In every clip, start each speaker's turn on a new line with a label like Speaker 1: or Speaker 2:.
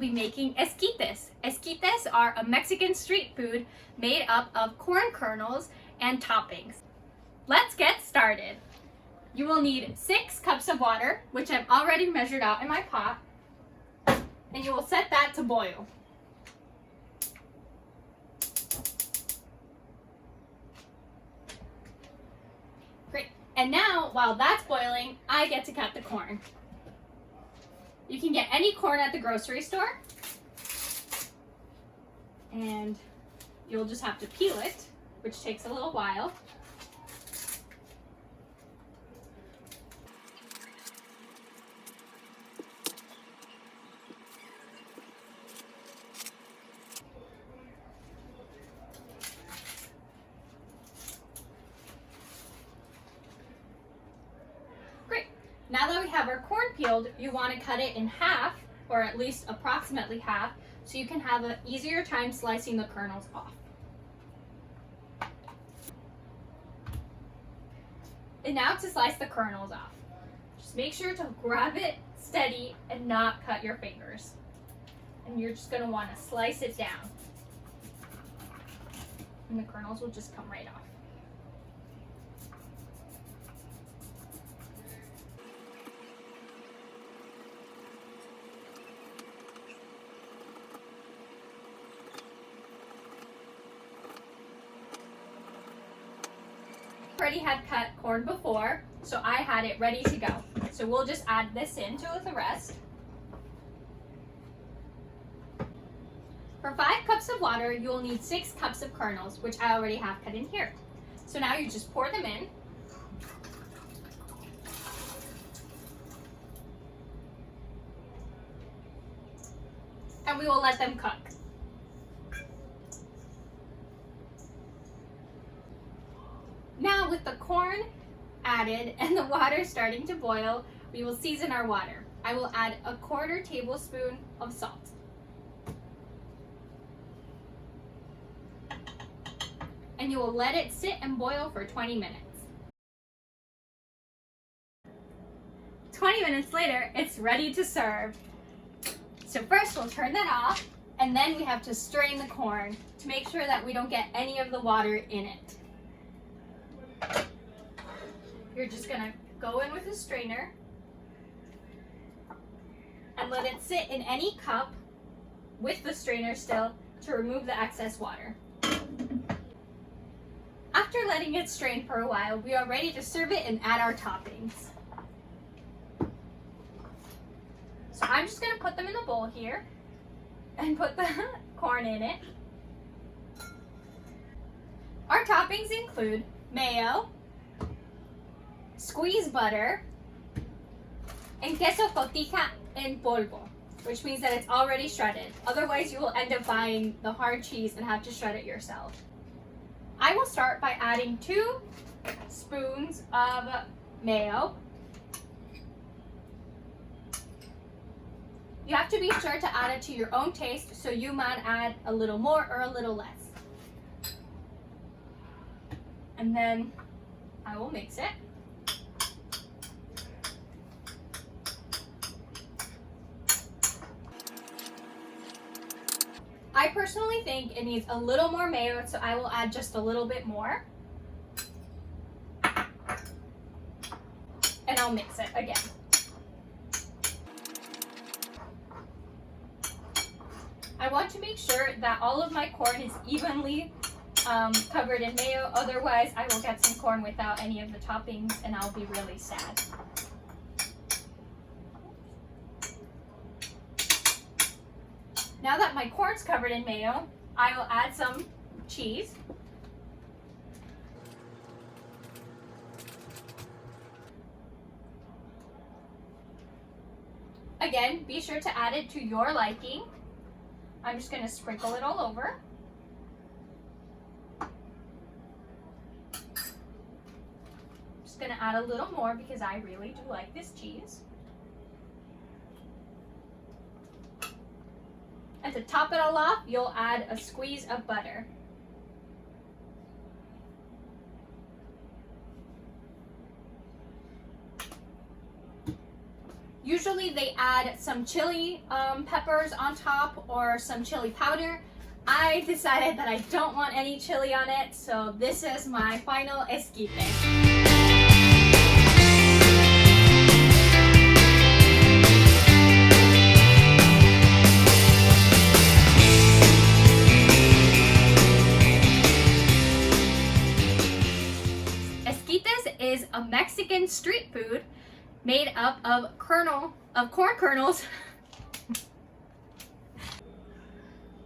Speaker 1: be making esquites. Esquites are a Mexican street food made up of corn kernels and toppings. Let's get started. You will need 6 cups of water, which I've already measured out in my pot, and you will set that to boil. Great. And now, while that's boiling, I get to cut the corn. You can get any corn at the grocery store, and you'll just have to peel it, which takes a little while. Great. Now that we have our corn peeled, you want to cut it in half, or at least approximately half, so you can have an easier time slicing the kernels off. And now to slice the kernels off. Just make sure to grab it steady and not cut your fingers. And you're just going to want to slice it down. And the kernels will just come right off. Already had cut corn before, so I had it ready to go. So we'll just add this into the rest. For 5 cups of water, you will need 6 cups of kernels, which I already have cut in here. So now you just pour them in. And we will let them cook. Now with the corn added and the water starting to boil, we will season our water. I will add a 1/4 tablespoon of salt. And you will let it sit and boil for 20 minutes. 20 minutes later, it's ready to serve. So first we'll turn that off, and then we have to strain the corn to make sure that we don't get any of the water in it. You're just gonna go in with a strainer and let it sit in any cup with the strainer still to remove the excess water. After letting it strain for a while, we are ready to serve it and add our toppings. So I'm just gonna put them in a bowl here and put the corn in it. Our toppings include mayo, squeeze butter, and queso cotija en polvo, which means that it's already shredded. Otherwise, you will end up buying the hard cheese and have to shred it yourself. I will start by adding 2 spoons of mayo. You have to be sure to add it to your own taste, so you might add a little more or a little less. And then I will mix it. I personally think it needs a little more mayo, so I will add just a little bit more. And I'll mix it again. I want to make sure that all of my corn is evenly covered in mayo, otherwise I will get some corn without any of the toppings and I'll be really sad. Now that my corn's covered in mayo, I will add some cheese. Again, be sure to add it to your liking. I'm just going to sprinkle it all over. Just going to add a little more because I really do like this cheese. And to top it all off, you'll add a squeeze of butter. Usually they add some chili peppers on top or some chili powder. I decided that I don't want any chili on it, so this is my final esquite. Esquites is a Mexican street food made up of corn kernels.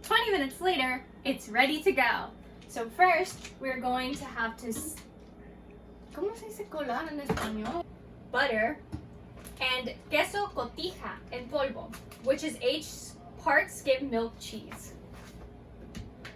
Speaker 1: 20 minutes later, it's ready to go. So first, we're going to have to ¿cómo se dice colar en español? Butter and queso cotija en polvo, which is aged part skim milk cheese.